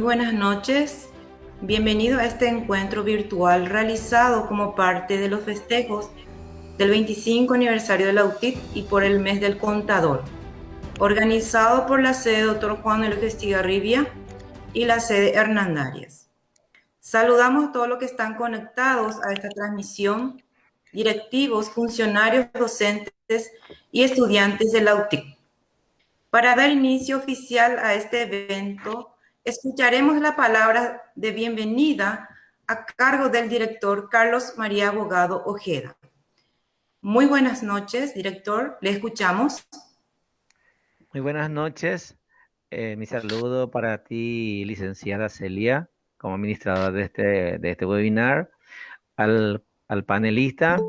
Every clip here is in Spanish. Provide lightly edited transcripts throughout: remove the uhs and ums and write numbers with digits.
buenas noches. Bienvenido a este encuentro virtual realizado como parte de los festejos del 25 aniversario de la UTIC y por el mes del contador, organizado por la sede Dr. Juan Eloy Estigarribia y la sede Hernán Arias. Saludamos a todos los que están conectados a esta transmisión, directivos, funcionarios, docentes y estudiantes de la UTIC. Para dar inicio oficial a este evento, escucharemos la palabra de bienvenida a cargo del director Carlos María Abogado Ojeda. Muy buenas noches, director, le escuchamos. Muy buenas noches. Mi saludo para ti, licenciada Celia, como administradora de este webinar, al panelista,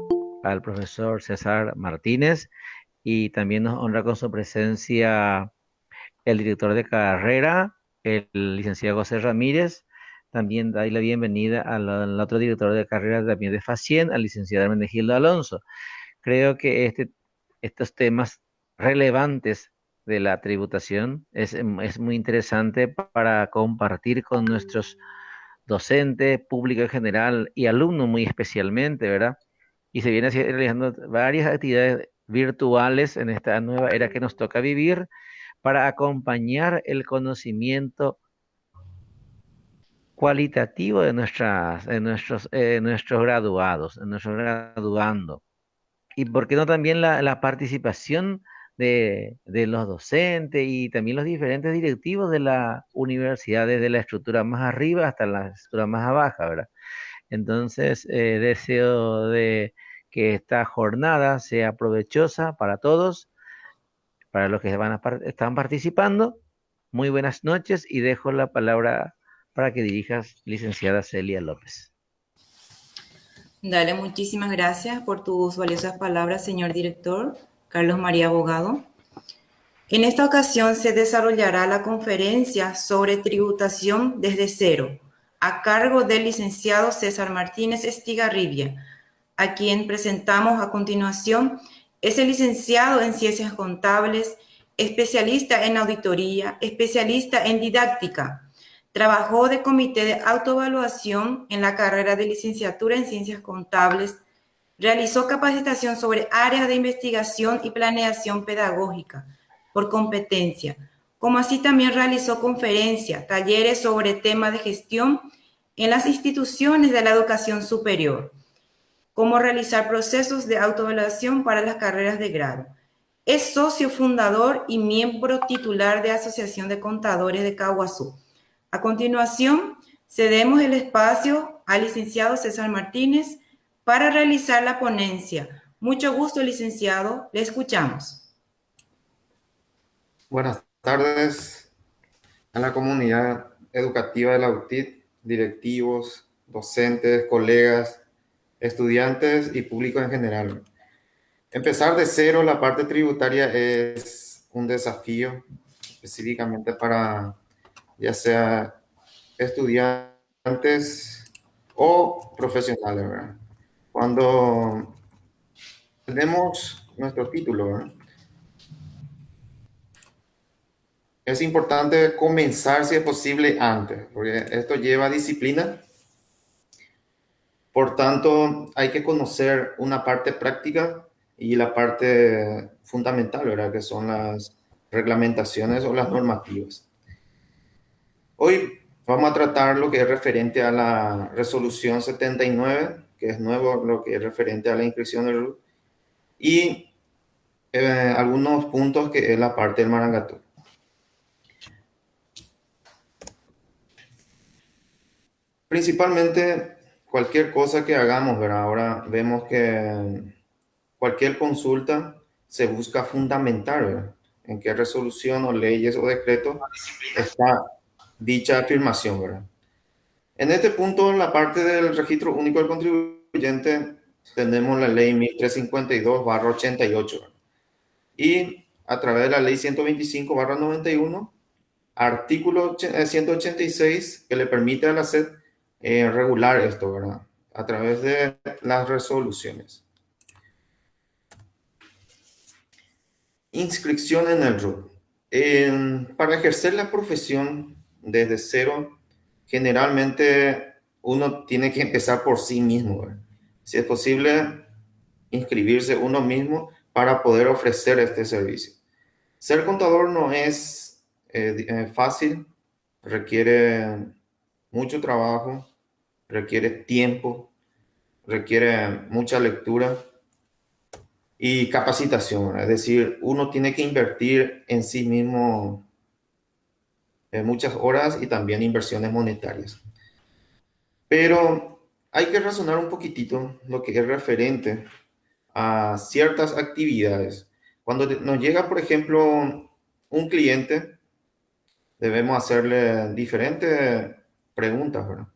al profesor César Martínez, y también nos honra con su presencia el director de carrera, el licenciado José Ramírez. También doy la bienvenida al otro director de carrera también de Facien, al licenciado Hermenegildo Alonso. Creo que estos temas relevantes de la tributación es muy interesante para compartir con nuestros docentes, público en general y alumnos muy especialmente, ¿verdad? Y se viene realizando varias actividades virtuales en esta nueva era que nos toca vivir para acompañar el conocimiento cualitativo de nuestros graduados, de nuestros graduandos. Y por qué no también la participación de los docentes y también los diferentes directivos de la universidad, desde la estructura más arriba hasta la estructura más abajo, ¿verdad? Entonces, deseo de que esta jornada sea provechosa para todos, para los que están participando. Muy buenas noches y dejo la palabra para que dirijas, licenciada Celia López. Dale, muchísimas gracias por tus valiosas palabras, señor director Carlos María Abogado. En esta ocasión se desarrollará la conferencia sobre tributación desde cero, a cargo del licenciado César Martínez Estigarribia, a quien presentamos a continuación. Es el licenciado en Ciencias Contables, especialista en auditoría, especialista en didáctica. Trabajó de comité de autoevaluación en la carrera de licenciatura en Ciencias Contables. Realizó capacitación sobre áreas de investigación y planeación pedagógica por competencia, como así también realizó conferencias, talleres sobre temas de gestión en las instituciones de la educación superior, cómo realizar procesos de autoevaluación para las carreras de grado. Es socio fundador y miembro titular de Asociación de Contadores de Caguazú. A continuación, cedemos el espacio al licenciado César Martínez para realizar la ponencia. Mucho gusto, licenciado. Le escuchamos. Buenas tardes a la comunidad educativa de la UTIC, directivos, docentes, colegas, estudiantes y público en general. Empezar de cero la parte tributaria es un desafío, específicamente para ya sea estudiantes o profesionales, ¿verdad? Cuando tenemos nuestro título, ¿verdad?, es importante comenzar, si es posible, antes, porque esto lleva disciplina. Por tanto, hay que conocer una parte práctica y la parte fundamental, ¿verdad?, que son las reglamentaciones o las normativas. Hoy vamos a tratar lo que es referente a la resolución 79, que es nuevo, lo que es referente a la inscripción del RUT, y algunos puntos que es la parte del Marangatú. Principalmente, cualquier cosa que hagamos, ¿verdad? Ahora vemos que cualquier consulta se busca fundamentar, ¿verdad?, en qué resolución o leyes o decretos está dicha afirmación, ¿verdad? En este punto, en la parte del registro único del contribuyente, tenemos la ley 1352/88, ¿verdad?, y a través de la ley 125/91, artículo 186, que le permite a la SED regular esto, ¿verdad?, a través de las resoluciones. Inscripción en el RUT. Para ejercer la profesión desde cero, generalmente uno tiene que empezar por sí mismo, ¿verdad? Si es posible, inscribirse uno mismo para poder ofrecer este servicio. Ser contador no es fácil, requiere mucho trabajo, requiere tiempo, requiere mucha lectura y capacitación, ¿verdad? Es decir, uno tiene que invertir en sí mismo muchas horas y también inversiones monetarias. Pero hay que razonar un poquitito lo que es referente a ciertas actividades. Cuando nos llega, por ejemplo, un cliente, debemos hacerle diferentes preguntas, ¿verdad?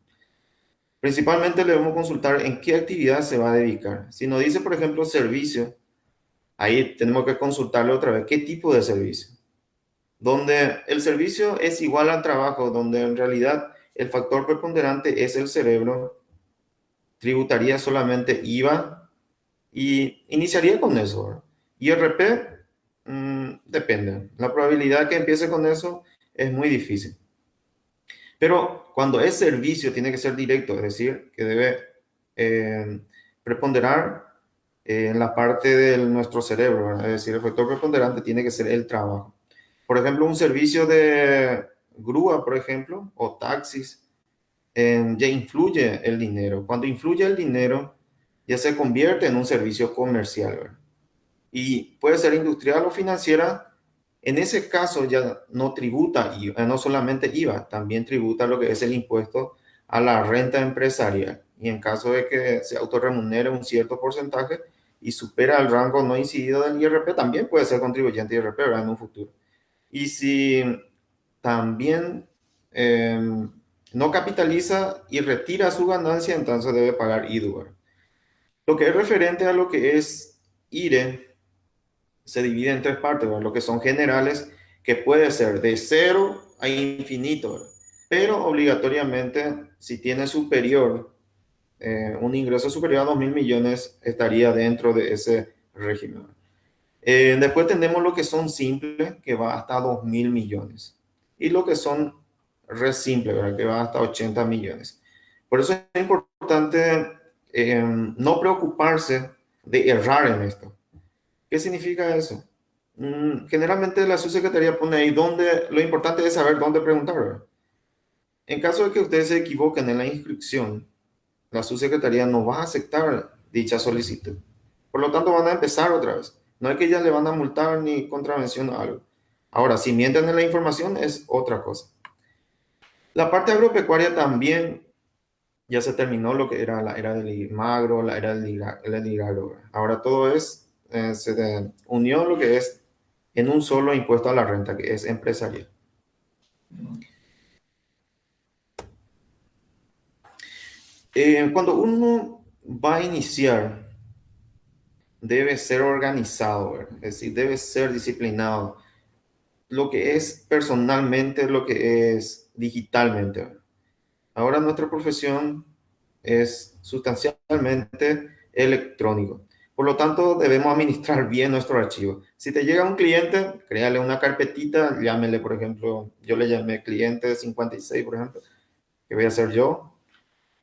Principalmente le debemos consultar en qué actividad se va a dedicar. Si nos dice, por ejemplo, servicio, ahí tenemos que consultarle otra vez qué tipo de servicio. Donde el servicio es igual al trabajo, donde en realidad el factor preponderante es el cerebro, tributaría solamente IVA y iniciaría con eso, ¿verdad? IRP, depende. La probabilidad que empiece con eso es muy difícil. Pero cuando es servicio, tiene que ser directo, es decir, que debe preponderar en la parte de nuestro cerebro, ¿verdad? Es decir, el factor preponderante tiene que ser el trabajo. Por ejemplo, un servicio de grúa, por ejemplo, o taxis, ya influye el dinero. Cuando influye el dinero, ya se convierte en un servicio comercial, ¿verdad? Y puede ser industrial o financiera. En ese caso ya no tributa, no solamente IVA, también tributa lo que es el impuesto a la renta empresarial. Y en caso de que se autorremunere un cierto porcentaje y supera el rango no incidido del IRP, también puede ser contribuyente IRP, ¿verdad? En un futuro. Y si también eh, no capitaliza y retira su ganancia, entonces debe pagar IDU. Lo que es referente a lo que es IRE, se divide en tres partes, ¿verdad? Lo que son generales, que puede ser de cero a infinito, ¿verdad? Pero obligatoriamente, si tiene superior, un ingreso superior a 2.000 millones, estaría dentro de ese régimen. Después tenemos lo que son simples, que va hasta 2.000 millones. Y lo que son red simple, ¿verdad? Que va hasta 80 millones. Por eso es importante no preocuparse de errar en esto. ¿Qué significa eso? Generalmente la subsecretaría pone ahí donde, lo importante es saber dónde preguntar, ¿verdad? En caso de que ustedes se equivoquen en la inscripción, la subsecretaría no va a aceptar dicha solicitud. Por lo tanto, van a empezar otra vez. No es que ya le van a multar ni contravención o algo. Ahora, si mienten en la información es otra cosa. La parte agropecuaria también ya se terminó lo que era la era del magro, la era del hidrogro. Ahora todo se unió lo que es en un solo impuesto a la renta, que es empresarial. Cuando uno va a iniciar, debe ser organizado, ¿verdad? Es decir, debe ser disciplinado. Lo que es personalmente, lo que es digitalmente, ¿verdad? Ahora nuestra profesión es sustancialmente electrónico. Por lo tanto, debemos administrar bien nuestro archivo. Si te llega un cliente, créale una carpetita, llámele, por ejemplo, yo le llamé cliente 56, por ejemplo, que voy a ser yo,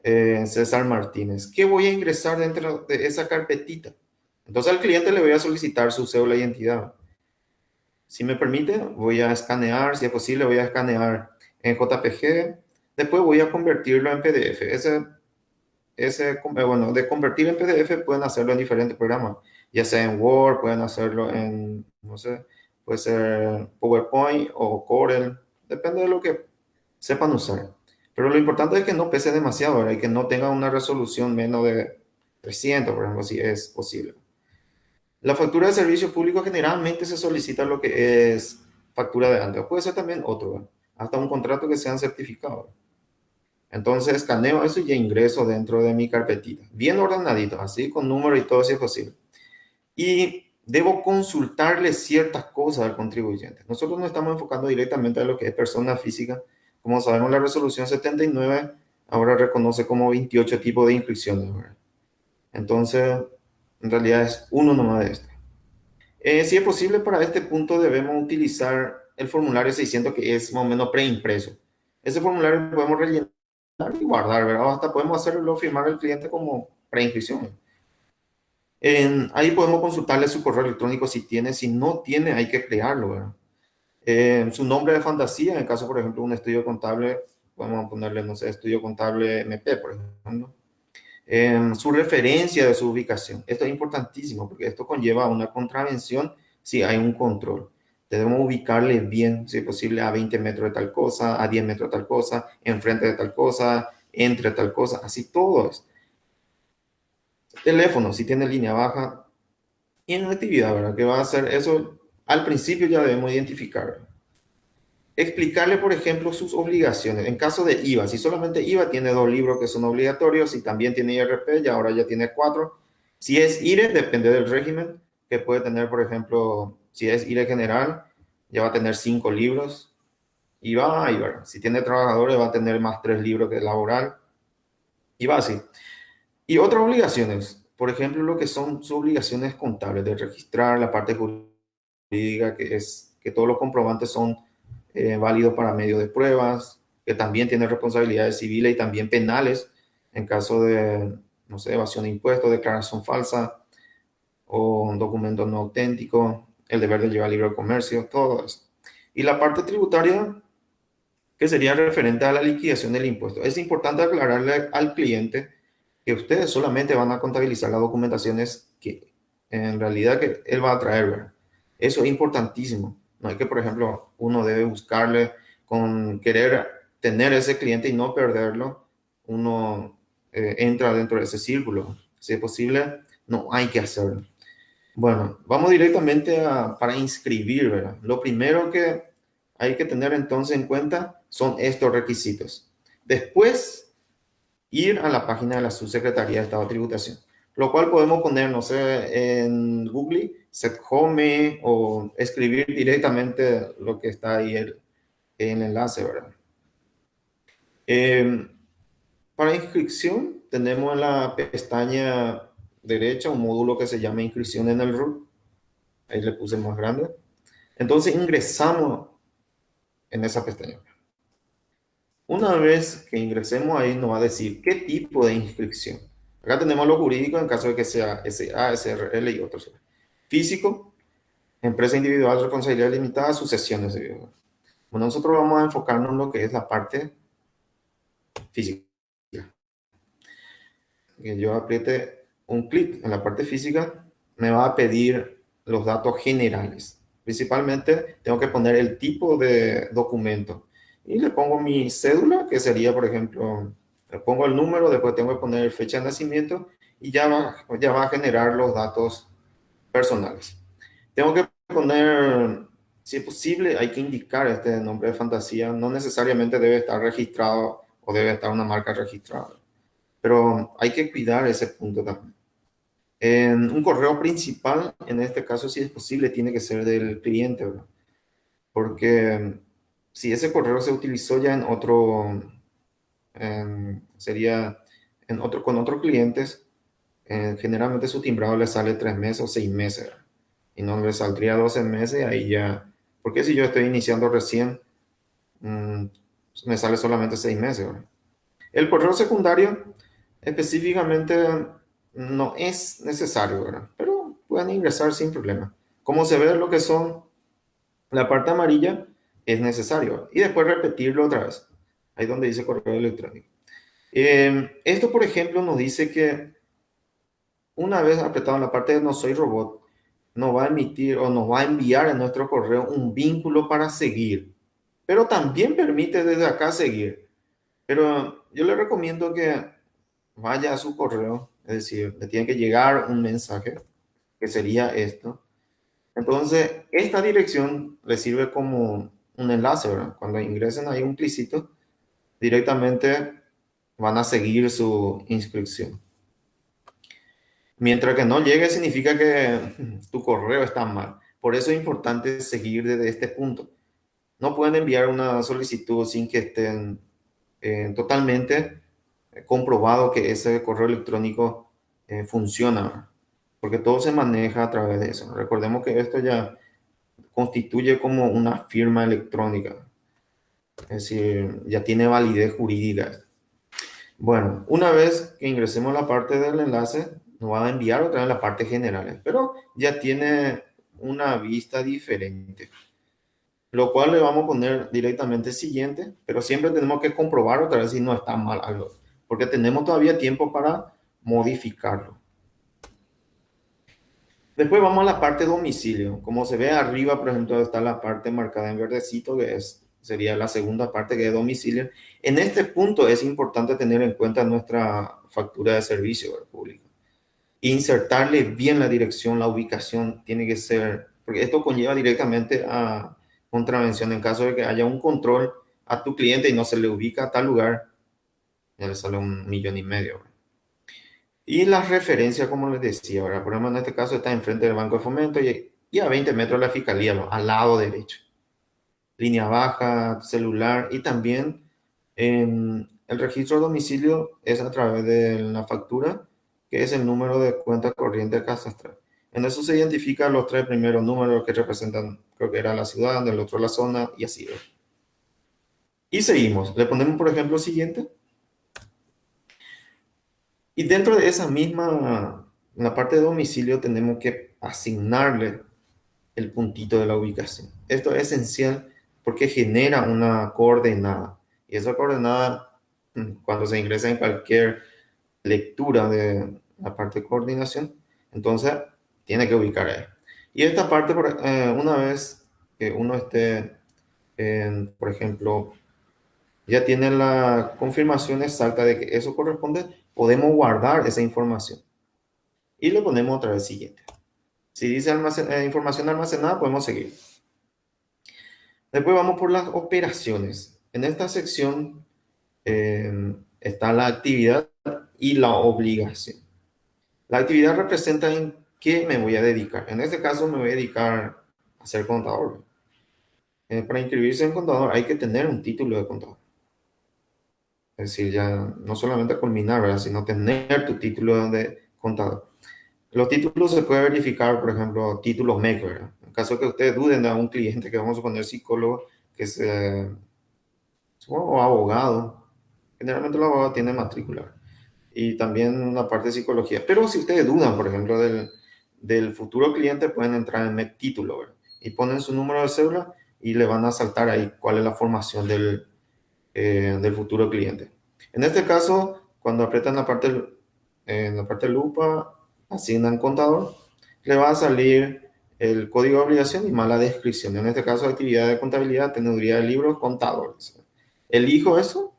César Martínez. ¿Qué voy a ingresar dentro de esa carpetita? Entonces al cliente le voy a solicitar su cédula de identidad. Si me permite, voy a escanear, si es posible, voy a escanear en JPG, después voy a convertirlo en PDF. Bueno, de convertir en PDF pueden hacerlo en diferentes programas, ya sea en Word, pueden hacerlo en, no sé, puede ser PowerPoint o Corel, depende de lo que sepan usar. Pero lo importante es que no pese demasiado, ¿verdad? Y que no tenga una resolución menos de 300, por ejemplo, si es posible. La factura de servicio público generalmente se solicita lo que es factura de antes. Puede ser también otro, ¿verdad? Hasta un contrato que sean certificados. Entonces escaneo eso y ya ingreso dentro de mi carpetita. Bien ordenadito, así con número y todo si es posible. Y debo consultarle ciertas cosas al contribuyente. Nosotros nos estamos enfocando directamente a lo que es persona física. Como sabemos, la resolución 79 ahora reconoce como 28 tipos de inscripciones, ¿verdad? Entonces, en realidad es uno nomás de este. Si es posible, para este punto debemos utilizar el formulario 600 que es más o menos preimpreso. Ese formulario podemos rellenar y guardar, ¿verdad? Hasta podemos hacerlo firmar al cliente como preinscripción. Ahí podemos consultarle su correo electrónico si tiene, si no tiene, hay que crearlo, ¿verdad? Su nombre de fantasía, en el caso, por ejemplo, un estudio contable, podemos ponerle, no sé, estudio contable MP, por ejemplo. Su referencia de su ubicación. Esto es importantísimo porque esto conlleva una contravención si hay un control. Debemos ubicarle bien, si es posible, a 20 metros de tal cosa, a 10 metros de tal cosa, enfrente de tal cosa, entre tal cosa, así todo es. Teléfono, si tiene línea baja, y en la actividad, ¿verdad? Que va a hacer eso, al principio ya debemos identificar. Explicarle, por ejemplo, sus obligaciones. En caso de IVA, si solamente IVA tiene 2 libros que son obligatorios, si también tiene IRP, ya ahora ya tiene 4. Si es IRE, depende del régimen, que puede tener, por ejemplo, si es IRE general, ya va a tener 5 libros. IVA. Si tiene trabajadores, va a tener más 3 libros que laboral. Y va así. Y otras obligaciones, por ejemplo, lo que son sus obligaciones contables, de registrar la parte jurídica, que es que todos los comprobantes son válidos para medio de pruebas, que también tiene responsabilidades civiles y también penales en caso de, no sé, evasión de impuestos, declaración falsa o un documento no auténtico, el deber de llevar libre comercio, todo eso. Y la parte tributaria, que sería referente a la liquidación del impuesto. Es importante aclararle al cliente que ustedes solamente van a contabilizar las documentaciones que en realidad que él va a traer, ¿verdad? Eso es importantísimo. No hay que, por ejemplo, uno debe buscarle con querer tener ese cliente y no perderlo, uno entra dentro de ese círculo. Si es posible, no hay que hacerlo. Bueno, vamos directamente para inscribir, ¿verdad? Lo primero que hay que tener entonces en cuenta son estos requisitos. Después, ir a la página de la Subsecretaría de Estado de Tributación, lo cual podemos poner, no sé, en Google, set home o escribir directamente lo que está ahí en el enlace, ¿verdad? Para inscripción, tenemos en la pestaña derecha un módulo que se llama inscripción en el RUT. Ahí le puse más grande. Entonces ingresamos en esa pestaña. Una vez que ingresemos ahí nos va a decir qué tipo de inscripción. Acá tenemos lo jurídico en caso de que sea SA, SRL y otros. Físico, empresa individual, responsabilidad limitada, sucesiones. Bueno, nosotros vamos a enfocarnos en lo que es la parte física. Que yo apriete un clic en la parte física, me va a pedir los datos generales. Principalmente tengo que poner el tipo de documento y le pongo mi cédula, que sería, por ejemplo, le pongo el número, después tengo que poner fecha de nacimiento y ya va a generar los datos personales. Tengo que poner, si es posible, hay que indicar este nombre de fantasía. No necesariamente debe estar registrado o debe estar una marca registrada, pero hay que cuidar ese punto también. Un correo principal, en este caso, si es posible, tiene que ser del cliente, ¿verdad? Porque si ese correo se utilizó ya en otro, sería con otros clientes, generalmente su timbrado le sale 3 meses o 6 meses, ¿verdad? Y no le saldría 12 meses, ahí ya, porque si yo estoy iniciando recién, me sale solamente 6 meses, ¿verdad? El correo secundario específicamente no es necesario, ¿verdad? Pero pueden ingresar sin problema. Como se ve lo que son la parte amarilla, es necesario, ¿verdad? Y después repetirlo otra vez. Ahí donde dice correo electrónico. Esto, por ejemplo, nos dice que una vez apretado en la parte de no soy robot, nos va a emitir o nos va a enviar en nuestro correo un vínculo para seguir. Pero también permite desde acá seguir. Pero yo le recomiendo que vaya a su correo, es decir, le tiene que llegar un mensaje, que sería esto. Entonces, esta dirección le sirve como un enlace, ¿verdad? Cuando ingresen ahí un clicito, directamente van a seguir su inscripción. Mientras que no llegue, significa que tu correo está mal. Por eso es importante seguir desde este punto. No pueden enviar una solicitud sin que estén totalmente comprobado que ese correo electrónico funciona, porque todo se maneja a través de eso. Recordemos que esto ya constituye como una firma electrónica, es decir, ya tiene validez jurídica. Bueno, una vez que ingresemos a la parte del enlace, nos va a enviar otra vez la parte general, pero ya tiene una vista diferente, lo cual le vamos a poner directamente siguiente, pero siempre tenemos que comprobar otra vez si no está mal algo, porque tenemos todavía tiempo para modificarlo. Después vamos a la parte domicilio. Como se ve arriba, por ejemplo, está la parte marcada en verdecito, que sería la segunda parte que es domicilio. En este punto es importante tener en cuenta nuestra factura de servicio público. Insertarle bien la dirección, la ubicación tiene que ser, porque esto conlleva directamente a contravención en caso de que haya un control a tu cliente y no se le ubica a tal lugar, ya le sale 1,5 millones. Y las referencias, como les decía, ¿verdad? Por ejemplo, en este caso está enfrente del Banco de Fomento y a 20 metros de la Fiscalía, ¿no? Al lado derecho. Línea baja, celular y también el registro de domicilio es a través de la factura, que es el número de cuenta corriente catastral. En eso se identifican los 3 primeros números que representan, creo que era la ciudad, del otro la zona y así, ¿verdad? Y seguimos. Le ponemos, por ejemplo, siguiente. Y dentro de esa misma, en la parte de domicilio, tenemos que asignarle el puntito de la ubicación. Esto es esencial porque genera una coordenada. Y esa coordenada, cuando se ingresa en cualquier lectura de la parte de coordinación, entonces tiene que ubicar ahí. Y esta parte, una vez que uno esté, por ejemplo, ya tiene la confirmación exacta de que eso corresponde, podemos guardar esa información. Y le ponemos otra vez siguiente. Si dice información almacenada, podemos seguir. Después vamos por las operaciones. En esta sección está la actividad y la obligación. La actividad representa en qué me voy a dedicar. En este caso me voy a dedicar a ser contador. Para inscribirse en contador hay que tener un título de contador. Es decir, ya no solamente culminar, ¿verdad? Sino tener tu título de contador. Los títulos se puede verificar, por ejemplo, títulos MEC, ¿verdad? En caso que ustedes duden de un cliente que vamos a poner psicólogo, que es o abogado, generalmente el abogado tiene matrícula y también una parte de psicología. Pero si ustedes dudan, por ejemplo, del futuro cliente, pueden entrar en MEC título, ¿verdad? Y ponen su número de cédula y le van a saltar ahí cuál es la formación del futuro cliente. En este caso, cuando aprietan en la parte lupa, asignan contador, le va a salir el código de obligación y más la descripción. En este caso, actividad de contabilidad, tendría el libro contadores. Elijo eso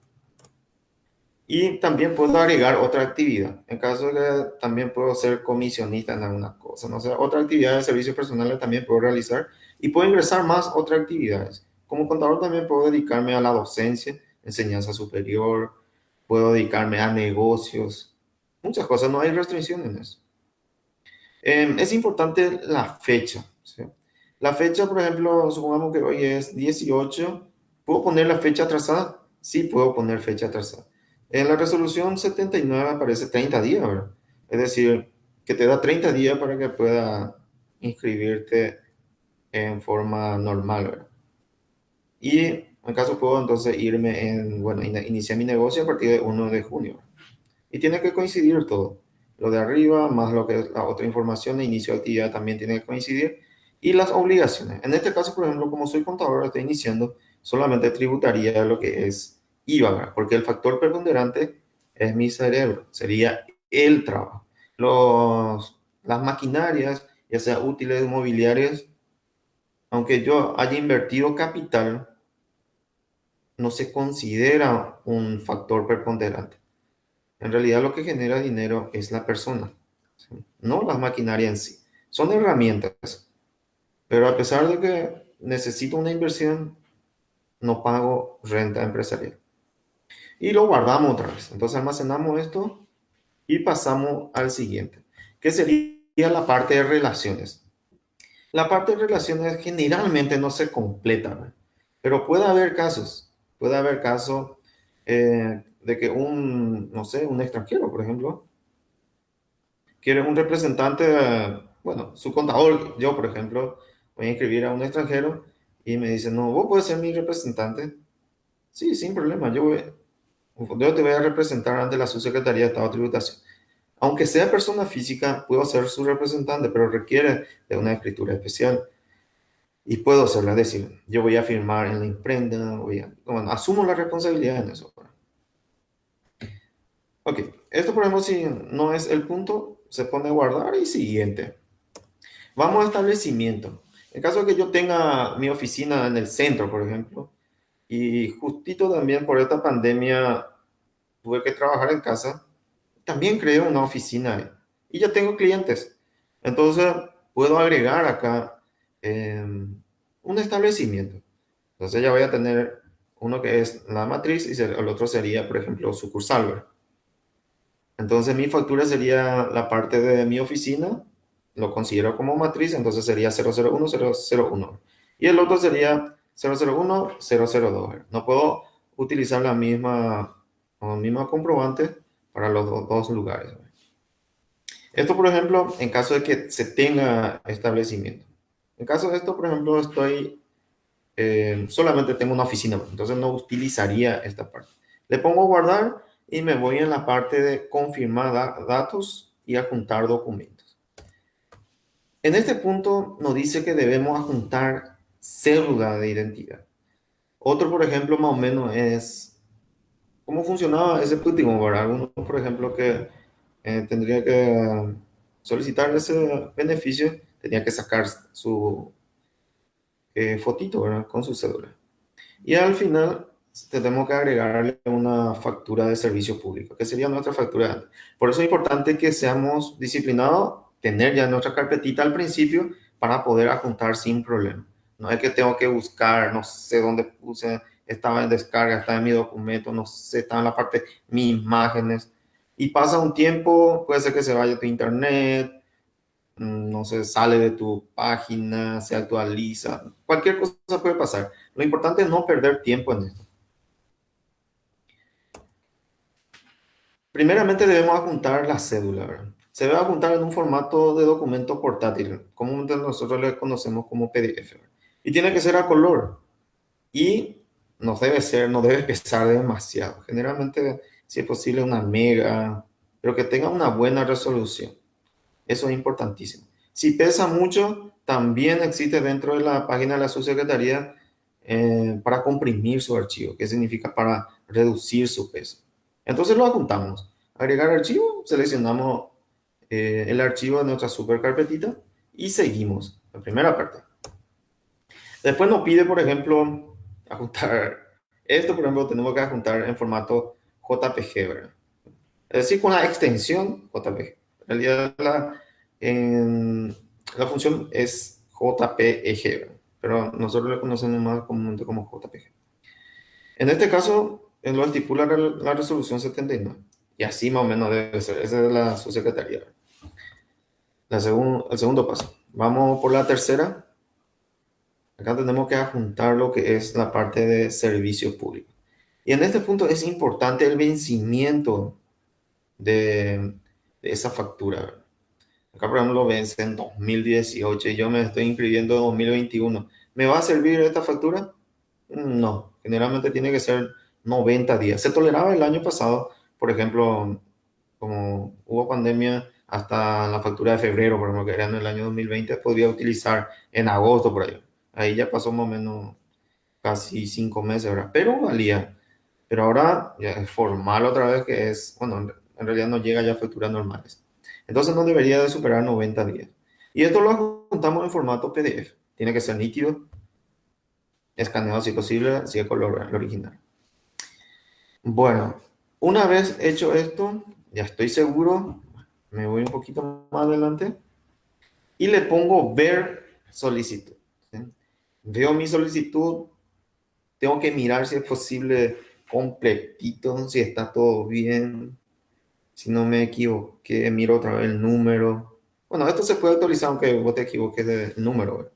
y también puedo agregar otra actividad. En caso de que también puedo ser comisionista en algunas cosas, no sé, otra actividad de servicios personales también puedo realizar y puedo ingresar más otras actividades. Como contador también puedo dedicarme a la docencia, enseñanza superior, puedo dedicarme a negocios, muchas cosas, no hay restricción en eso. Es importante la fecha, ¿sí? La fecha, por ejemplo, supongamos que hoy es 18, ¿puedo poner la fecha atrasada? Sí, puedo poner fecha atrasada. En la resolución 79 aparece 30 días, ¿verdad? Es decir, que te da 30 días para que pueda inscribirte en forma normal, ¿verdad? Y en caso puedo entonces iniciar mi negocio a partir de 1 de junio. Y tiene que coincidir todo. Lo de arriba, más lo que es la otra información de inicio de actividad también tiene que coincidir. Y las obligaciones. En este caso, por ejemplo, como soy contador, estoy iniciando, solamente tributaría lo que es IVA, ¿verdad? Porque el factor preponderante es mi cerebro, sería el trabajo. Las maquinarias, ya sea útiles, mobiliarias, aunque yo haya invertido capital, no se considera un factor preponderante. En realidad lo que genera dinero es la persona, ¿sí? No la maquinaria en sí. Son herramientas, pero a pesar de que necesito una inversión, no pago renta empresarial. Y lo guardamos otra vez. Entonces almacenamos esto y pasamos al siguiente, que sería la parte de relaciones. La parte de relaciones generalmente no se completa, ¿verdad? Pero puede haber casos de que no sé, un extranjero, por ejemplo, quiere un representante, bueno, su contador, yo por ejemplo, voy a inscribir a un extranjero y me dice, no, vos puedes ser mi representante. Sí, sin problema, yo voy. yo te voy a representar ante la Subsecretaría de Estado de Tributación. Aunque sea persona física, puedo ser su representante, pero requiere de una escritura especial. Y puedo hacerla, es decir, yo voy a firmar en la imprenta, bueno, asumo la responsabilidad en eso. Ok, esto por ejemplo, si no es el punto, se pone a guardar y siguiente. Vamos a establecimiento. En caso de que yo tenga mi oficina en el centro, por ejemplo, y justito también por esta pandemia tuve que trabajar en casa, también creé una oficina ahí. Y ya tengo clientes. Entonces, puedo agregar acá un establecimiento. Entonces, ya voy a tener uno que es la matriz y el otro sería, por ejemplo, sucursal, ¿verdad? Entonces, mi factura sería la parte de mi oficina, lo considero como matriz, entonces sería 001, 001. Y el otro sería 001, 002. No puedo utilizar la misma comprobante para los dos lugares. Esto, por ejemplo, en caso de que se tenga establecimiento. En caso de esto, por ejemplo, solamente tengo una oficina, entonces no utilizaría esta parte. Le pongo guardar y me voy en la parte de confirmar datos y adjuntar documentos. En este punto nos dice que debemos adjuntar cédula de identidad. Otro, por ejemplo, más o menos es cómo funcionaba ese último, ¿verdad? Uno, por ejemplo, que tendría que solicitar ese beneficio, tenía que sacar su fotito, ¿verdad? Con su cédula. Y al final tenemos que agregarle una factura de servicio público, que sería nuestra factura. Por eso es importante que seamos disciplinados, tener ya nuestra carpetita al principio para poder adjuntar sin problema. No es que tengo que buscar, no sé dónde puse, estaba en descarga, estaba en mi documento, no sé, estaba en la parte, mis imágenes. Y pasa un tiempo, puede ser que se vaya a tu internet, no se sale de tu página, se actualiza, cualquier cosa puede pasar. Lo importante es no perder tiempo en esto. Primeramente debemos adjuntar la cédula, ¿verdad? Se debe adjuntar en un formato de documento portátil, comúnmente nosotros le conocemos como PDF, ¿verdad? Y tiene que ser a color y no debe pesar demasiado. Generalmente, si es posible, una mega, pero que tenga una buena resolución. Eso es importantísimo. Si pesa mucho, también existe dentro de la página de la subsecretaría para comprimir su archivo, que significa para reducir su peso. Entonces lo adjuntamos. Agregar archivo, seleccionamos el archivo de nuestra supercarpetita y seguimos la primera parte. Después nos pide, por ejemplo, adjuntar. Esto, por ejemplo, tenemos que adjuntar en formato JPG, ¿verdad? Es decir, con la extensión JPG. En realidad, la función es JPEG, pero nosotros lo conocemos más comúnmente como JPG. En este caso, lo estipula la resolución 79. Y así más o menos debe ser. Esa es la subsecretaría. El segundo paso. Vamos por la tercera. Acá tenemos que adjuntar lo que es la parte de servicio público. Y en este punto es importante el vencimiento de esa factura. Acá, por ejemplo, vence en 2018 y yo me estoy inscribiendo en 2021. ¿Me va a servir esta factura? No, generalmente tiene que ser 90 días. Se toleraba el año pasado, por ejemplo, como hubo pandemia, hasta la factura de febrero, por ejemplo, que era en el año 2020, podía utilizar en agosto por ahí. Ahí ya pasó más o menos casi 5 meses, ¿verdad? Pero valía. Pero ahora ya es formal otra vez que es, bueno, en realidad no llega ya a facturas normales. Entonces no debería de superar 90 días. Y esto lo juntamos en formato PDF. Tiene que ser nítido, escaneado si posible, si es color el original. Bueno, una vez hecho esto, ya estoy seguro, me voy un poquito más adelante y le pongo ver solicitud. ¿Sí? Veo mi solicitud, tengo que mirar si es posible completito, si está todo bien, si no me equivoqué, miro otra vez el número. Bueno, esto se puede actualizar aunque vos te equivoques del número, ¿verdad?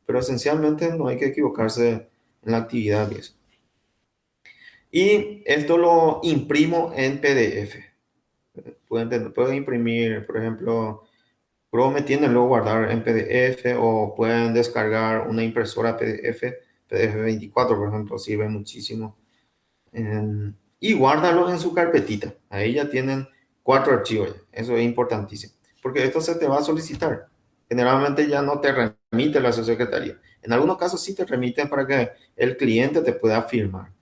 Pero esencialmente no hay que equivocarse en la actividad y eso. Y esto lo imprimo en PDF. Pueden imprimir, por ejemplo, Chrome tiene luego guardar en PDF o pueden descargar una impresora PDF, PDF 24, por ejemplo, sirve muchísimo. y guárdalo en su carpetita. Ahí ya tienen 4 archivos. Eso es importantísimo, porque esto se te va a solicitar. Generalmente ya no te remite la subsecretaría. En algunos casos sí te remiten para que el cliente te pueda firmar.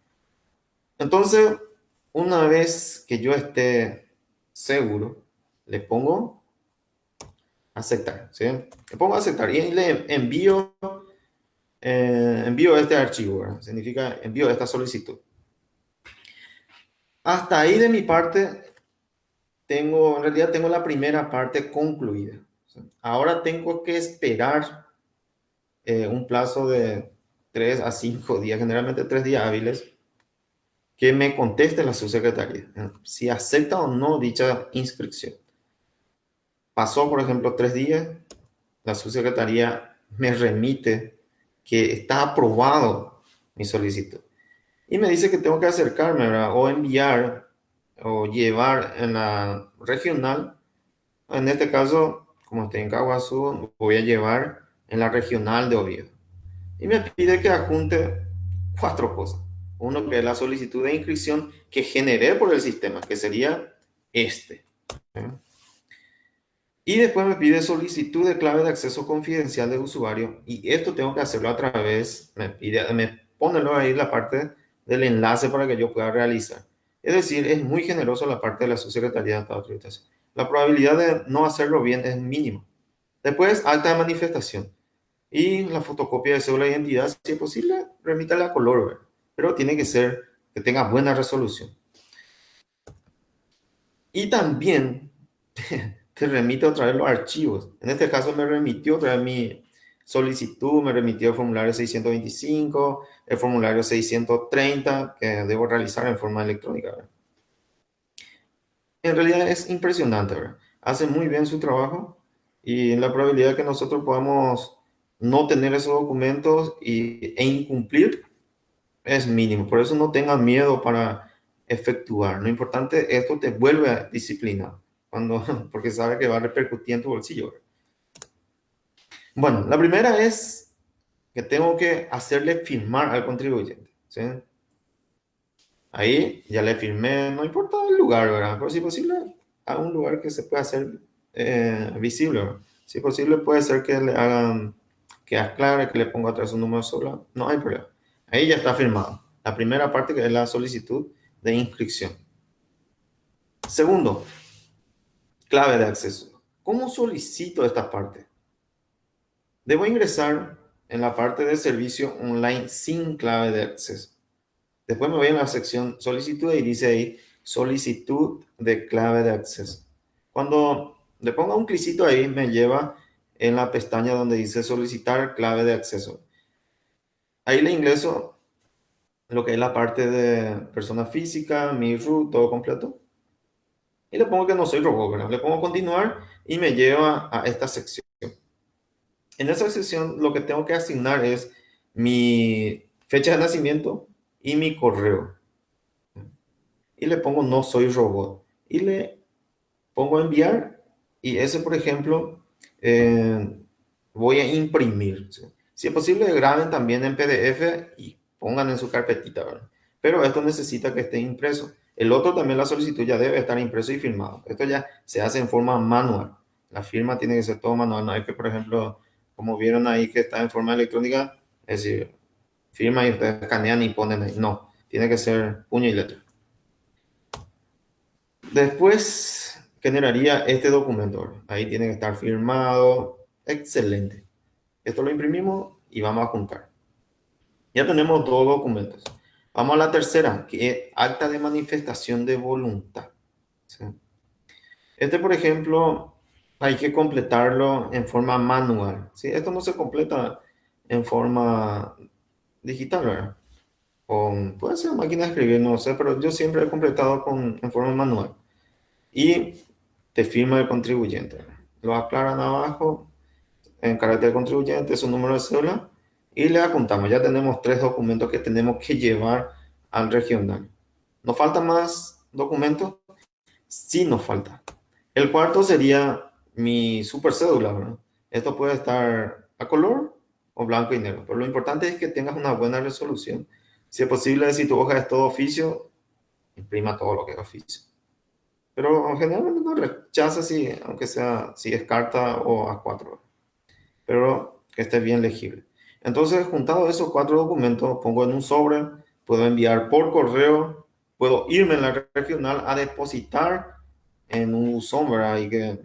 Entonces, una vez que yo esté seguro, le pongo aceptar, ¿sí? Le pongo aceptar y le envío este archivo, ¿verdad? Significa envío esta solicitud. Hasta ahí de mi parte, en realidad tengo la primera parte concluida. ¿Sí? Ahora tengo que esperar un plazo de 3 a 5 días, generalmente 3 días hábiles, que me conteste la subsecretaría, si acepta o no dicha inscripción. Pasó, por ejemplo, 3 días, la subsecretaría me remite que está aprobado mi solicitud. Y me dice que tengo que acercarme, ¿verdad? O enviar o llevar en la regional. En este caso, como estoy en Caguazú, voy a llevar en la regional de Oviedo. Y me pide que adjunte 4 cosas. Uno que es la solicitud de inscripción que generé por el sistema, que sería este. ¿Eh? Y después me pide solicitud de clave de acceso confidencial del usuario. Y esto tengo que hacerlo a través, me pone ahí la parte del enlace para que yo pueda realizar. Es decir, es muy generoso la parte de la subsecretaría de Estado de Tributación. La probabilidad de no hacerlo bien es mínima. Después, acta de manifestación. Y la fotocopia de cédula de identidad, si es posible, remítala a color, ¿verdad? Pero tiene que ser que tenga buena resolución. Y también te remite otra vez los archivos. En este caso me remitió otra vez mi solicitud, me remitió el formulario 625, el formulario 630, que debo realizar en forma electrónica, ¿verdad? En realidad es impresionante, ¿verdad? Hace muy bien su trabajo y la probabilidad de que nosotros podamos no tener esos documentos e incumplir es mínimo. Por eso no tengan miedo para efectuar. Lo importante, esto te vuelve a disciplinar, porque sabe que va a repercutir en tu bolsillo. Bueno, la primera es que tengo que hacerle firmar al contribuyente, ¿sí? Ahí ya le firmé, no importa el lugar, ¿verdad? Pero si posible, a un lugar que se pueda hacer visible, ¿verdad? Si posible, puede ser que le hagan, que aclare, que le ponga atrás un número solo, no hay problema. Ahí ya está firmado. La primera parte que es la solicitud de inscripción. Segundo, clave de acceso. ¿Cómo solicito esta parte? Debo ingresar en la parte de servicio online sin clave de acceso. Después me voy a la sección solicitud y dice ahí solicitud de clave de acceso. Cuando le ponga un clicito ahí, me lleva en la pestaña donde dice solicitar clave de acceso. Ahí le ingreso lo que es la parte de persona física, mi root, todo completo. Y le pongo que no soy robot, ¿verdad? Le pongo continuar y me lleva a esta sección. En esa sección lo que tengo que asignar es mi fecha de nacimiento y mi correo. Y le pongo no soy robot. Y le pongo enviar y ese, por ejemplo, voy a imprimir. ¿Sí? Si es posible, graben también en PDF y pongan en su carpetita, ¿verdad? Pero esto necesita que esté impreso. El otro también, la solicitud ya debe estar impreso y firmado. Esto ya se hace en forma manual. La firma tiene que ser todo manual. No hay que, por ejemplo, como vieron ahí que está en forma electrónica, es decir, firma y ustedes escanean y ponen ahí. No, tiene que ser puño y letra. Después generaría este documento. Ahí tiene que estar firmado. Excelente. Esto lo imprimimos y vamos a juntar. Ya tenemos dos documentos. Vamos a la tercera, que es acta de manifestación de voluntad. ¿Sí? Este, por ejemplo, hay que completarlo en forma manual. ¿Sí? Esto no se completa en forma digital, ¿verdad? O puede ser máquina de escribir, no sé, pero yo siempre he completado en forma manual. Y te firma el contribuyente. Lo aclaran abajo en carácter contribuyente, su número de cédula y le apuntamos. Ya tenemos 3 documentos que tenemos que llevar al regional. ¿Nos faltan más documentos? Sí, nos falta. El cuarto sería mi super cédula, ¿verdad? Esto puede estar a color o blanco y negro, pero lo importante es que tengas una buena resolución. Si es posible, si tu hoja es todo oficio, imprima todo lo que es oficio. Pero generalmente no rechaza si, aunque sea, si es carta o A4, pero que esté bien legible. Entonces, juntado esos 4 documentos, pongo en un sobre, puedo enviar por correo, puedo irme en la regional a depositar en un buzón, ¿verdad? Y que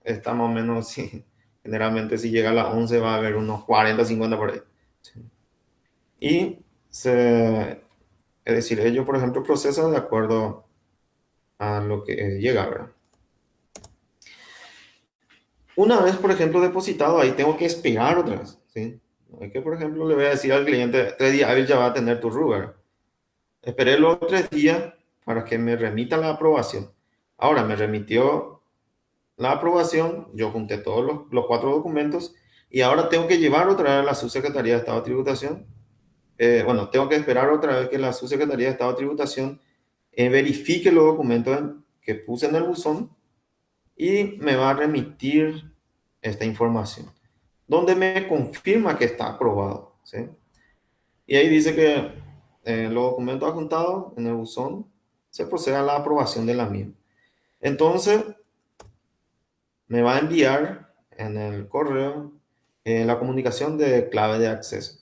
está más o menos, sí, generalmente si llega a las 11 va a haber unos 40, 50 por ahí. Sí. Y es decir, ellos, por ejemplo, procesan de acuerdo a lo que llega, ¿verdad? Una vez, por ejemplo, depositado, ahí tengo que esperar otra vez, ¿sí? No es que, por ejemplo, le voy a decir al cliente, 3 días hábiles ya va a tener tu Ruber. Esperé los 3 días para que me remita la aprobación. Ahora me remitió la aprobación, yo junté todos los 4 documentos y ahora tengo que llevar otra vez a la Subsecretaría de Estado de Tributación. Bueno, tengo que esperar otra vez que la Subsecretaría de Estado de Tributación verifique los documentos que puse en el buzón y me va a remitir esta información, donde me confirma que está aprobado, ¿sí? Y ahí dice que los documentos adjuntados en el buzón se procede a la aprobación de la misma. Entonces, me va a enviar en el correo la comunicación de clave de acceso.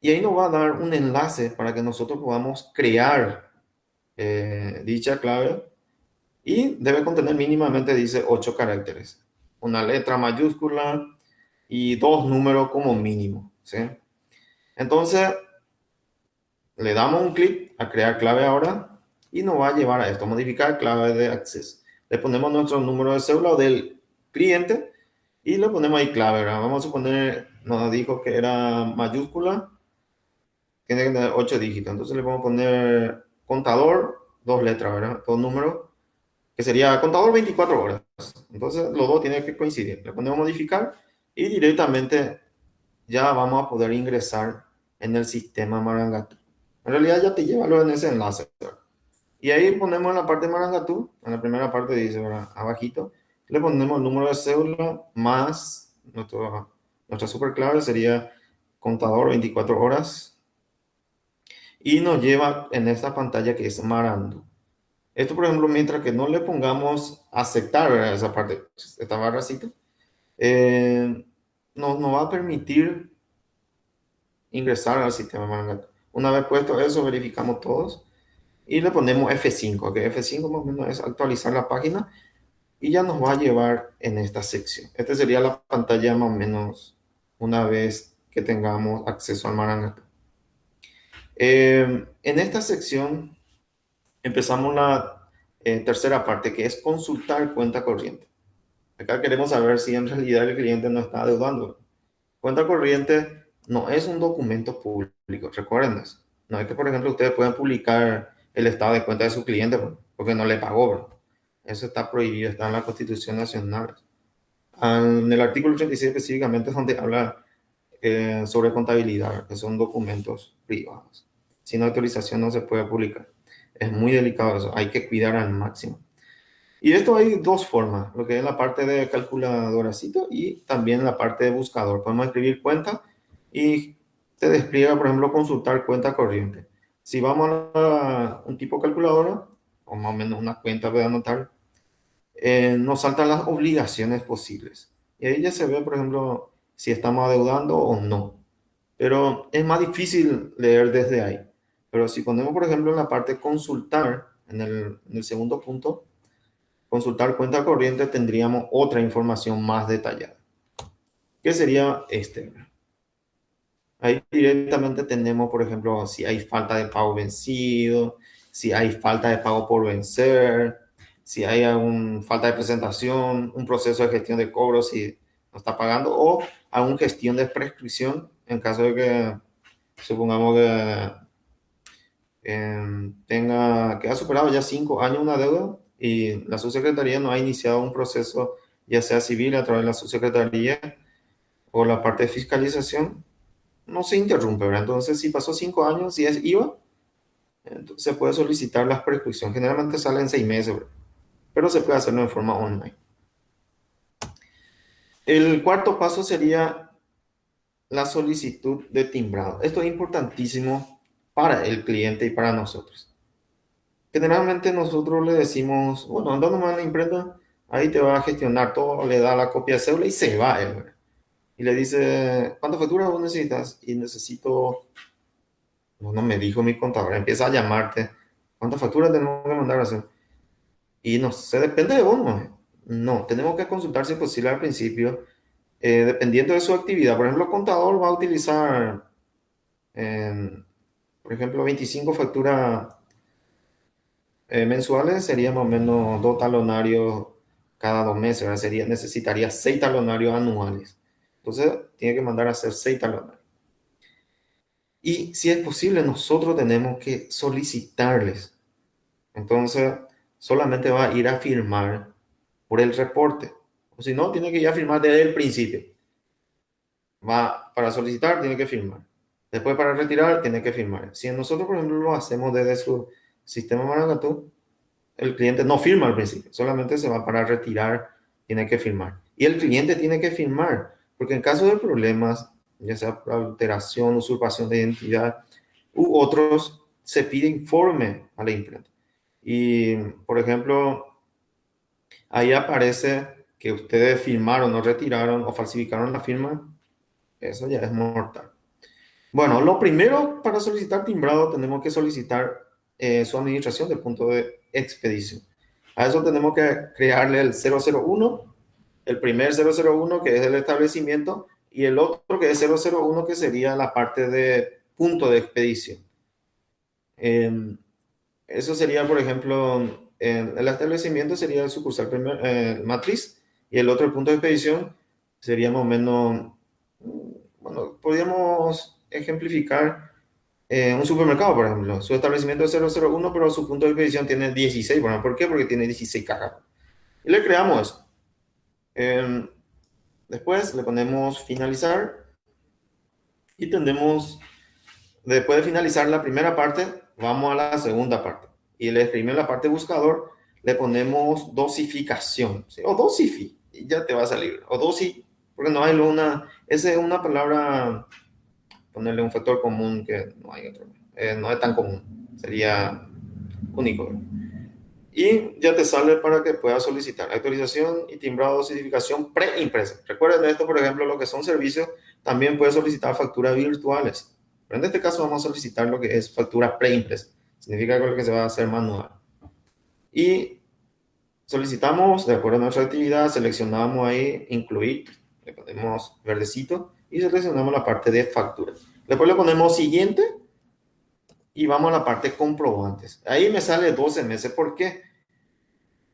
Y ahí nos va a dar un enlace para que nosotros podamos crear dicha clave y debe contener mínimamente, dice, 8 caracteres. Una letra mayúscula y 2 números como mínimo, ¿sí? Entonces, le damos un clic a crear clave ahora y nos va a llevar a esto, modificar clave de acceso. Le ponemos nuestro número de cédula del cliente y le ponemos ahí clave, ¿verdad? Vamos a suponer, nos dijo que era mayúscula, tiene que tener 8 dígitos. Entonces le vamos a poner contador, 2 letras, ¿verdad? 2 números, que sería contador 24 horas. Entonces los dos tienen que coincidir. Le ponemos modificar y directamente ya vamos a poder ingresar en el sistema Marangatú. En realidad ya te lleva en ese enlace, ¿verdad? Y ahí ponemos en la parte de Marangatú, en la primera parte dice, ¿verdad? Abajito, le ponemos el número de cédula más nuestra superclave sería contador 24 horas y nos lleva en esta pantalla que es Marandu. Esto, por ejemplo, mientras que no le pongamos aceptar, ¿verdad? Esa parte, esta barracita, nos va a permitir ingresar al sistema Marangatú. Una vez puesto eso, verificamos todos y le ponemos F5, que F5 más o menos es actualizar la página y ya nos va a llevar en esta sección. Esta sería la pantalla más o menos una vez que tengamos acceso al Marangatú. En esta sección empezamos la tercera parte, que es consultar cuenta corriente. Acá queremos saber si en realidad el cliente no está adeudando. Cuenta corriente no es un documento público, recuerden eso. No es que, por ejemplo, ustedes pueden publicar el estado de cuenta de su cliente porque no le pagó, ¿verdad? Eso está prohibido, está en la Constitución Nacional. En el artículo 36 específicamente es donde habla sobre contabilidad, que son documentos privados. Sin autorización no se puede publicar. Es muy delicado eso, hay que cuidar al máximo. Y esto hay 2 formas, lo que es la parte de calculadoracito y también la parte de buscador. Podemos escribir cuenta y te despliega, por ejemplo, consultar cuenta corriente. Si vamos a un tipo calculadora, o más o menos una cuenta de anotar, nos saltan las obligaciones posibles. Y ahí ya se ve, por ejemplo, si estamos adeudando o no. Pero es más difícil leer desde ahí. Pero si ponemos, por ejemplo, en la parte consultar, en el segundo punto, consultar cuenta corriente, tendríamos otra información más detallada. ¿Qué sería este? Ahí directamente tenemos, por ejemplo, si hay falta de pago vencido, si hay falta de pago por vencer, si hay algún falta de presentación, un proceso de gestión de cobro si no está pagando o alguna gestión de prescripción en caso de que supongamos que ha superado ya 5 años una deuda y la subsecretaría no ha iniciado un proceso ya sea civil a través de la subsecretaría o la parte de fiscalización, no se interrumpe, ¿verdad? Entonces, si pasó 5 años, si es IVA, entonces se puede solicitar la prescripción. Generalmente salen 6 meses, ¿verdad? Pero se puede hacerlo en forma online. El cuarto paso sería la solicitud de timbrado. Esto es importantísimo para el cliente y para nosotros. Generalmente nosotros le decimos, bueno, anda nomás a la imprenta, ahí te va a gestionar todo, le da la copia de cédula y se va él, ¿verdad? Y le dice, ¿cuántas facturas vos necesitas? Y necesito, no, no me dijo mi contador, empieza a llamarte, ¿cuántas facturas tenemos que mandar a hacer? Y no sé, depende de vos, ¿no? No, tenemos que consultar si es posible al principio, dependiendo de su actividad. Por ejemplo, el contador va a utilizar, por ejemplo, 25 facturas mensuales, sería más o menos 2 talonarios cada 2 meses, ¿verdad? Necesitaría 6 talonarios anuales. Entonces, tiene que mandar a hacer 6 talonarios. Y si es posible, nosotros tenemos que solicitarles. Entonces, solamente va a ir a firmar por el reporte. O si no, tiene que ir a firmar desde el principio. Va para solicitar, tiene que firmar. Después para retirar, tiene que firmar. Si nosotros, por ejemplo, lo hacemos desde su sistema Maracatú, el cliente no firma al principio, solamente se va para retirar, tiene que firmar. Y el cliente tiene que firmar, porque en caso de problemas, ya sea por alteración, usurpación de identidad u otros, se pide informe a la imprenta. Y, por ejemplo, ahí aparece que ustedes firmaron o retiraron o falsificaron la firma, eso ya es mortal. Bueno, lo primero para solicitar timbrado tenemos que solicitar su administración del punto de expedición. A eso tenemos que crearle el 001, el primer 001 que es el establecimiento y el otro que es 001 que sería la parte de punto de expedición. Eso sería, por ejemplo, el establecimiento sería el sucursal matriz y el otro el punto de expedición sería más o menos, bueno, podríamos ejemplificar un supermercado, por ejemplo. Su establecimiento es 001, pero su punto de expedición tiene 16. Bueno, ¿por qué? Porque tiene 16 cajas. Y le creamos eso. Después le ponemos finalizar y tendremos, después de finalizar la primera parte, vamos a la segunda parte. Y le escribimos en la parte buscador, le ponemos dosificación, ¿sí? O dosifi, y ya te va a salir. O dosi, porque no hay esa es una palabra, ponerle un factor común que no hay otro. No es tan común, sería único. Y ya te sale para que puedas solicitar actualización y timbrado de certificación preimpresa. Recuerden esto, por ejemplo, lo que son servicios, también puedes solicitar facturas virtuales. Pero en este caso vamos a solicitar lo que es factura preimpresa. Significa que lo que se va a hacer manual. Y solicitamos, de acuerdo a nuestra actividad, seleccionamos ahí incluir, le ponemos verdecito y seleccionamos la parte de factura. Después le ponemos siguiente y vamos a la parte comprobantes. Ahí me sale 12 meses. ¿Por qué?